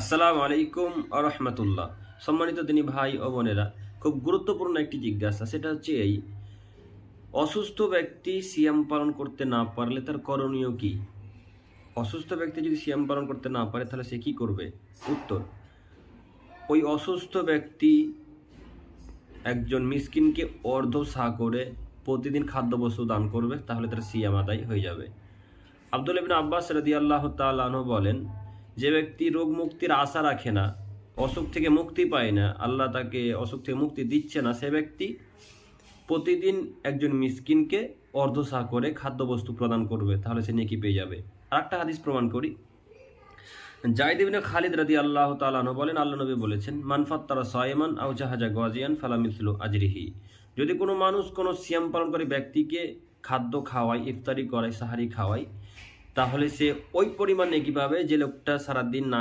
আসসালামু আলাইকুম আরহামতুল্লাহ। সম্মানিত দিনী ভাই ও বোনেরা, খুব গুরুত্বপূর্ণ একটি জিজ্ঞাসা, সেটা হচ্ছে এই: অসুস্থ ব্যক্তি সিয়াম পালন করতে না পারলে তার করণীয় কি? অসুস্থ ব্যক্তি যদি সিয়াম পালন করতে না পারে তাহলে সে কি করবে? উত্তর: ওই অসুস্থ ব্যক্তি একজন মিসকিনকে অর্ধ সা করে প্রতিদিন খাদ্যবস্তু দান করবে, তাহলে তার সিয়াম আদায় হয়ে যাবে। আব্দুল্লাহ ইবনে আব্বাস রাদিয়াল্লাহু তাআলা আনহু বলেন, যে ব্যক্তি রোগ মুক্তির আশা রাখে না, অসুখ থেকে মুক্তি পায় না, আল্লাহ তাকে অসুখ থেকে মুক্তি দিচ্ছে না, সে ব্যক্তি প্রতিদিন একজন মিসকিনকে অর্ধ সা করে খাদ্যবস্তু প্রদান করবে, তাহলে সে নেকি পেয়ে যাবে। আর একটা হাদিস প্রমাণ করি। যায়েদ ইবনে খালিদ রাদিয়াল্লাহু তাআলা আনহু বলেন, আল্লাহ নবী বলেছেন, মান ফাত্তারা সায়মান আও জাহাজা গাজিয়ান ফালা মিসলু আজরিহি। যদি কোনো মানুষ কোনো সিয়াম পালনকারী ব্যক্তিকে খাদ্য খাওয়ায়, ইফতারি করায়, সাহারি খাওয়ায়, তাহলে সে ওই পরিমাণ নেকি পাবে যে লোকটা সারাদিন না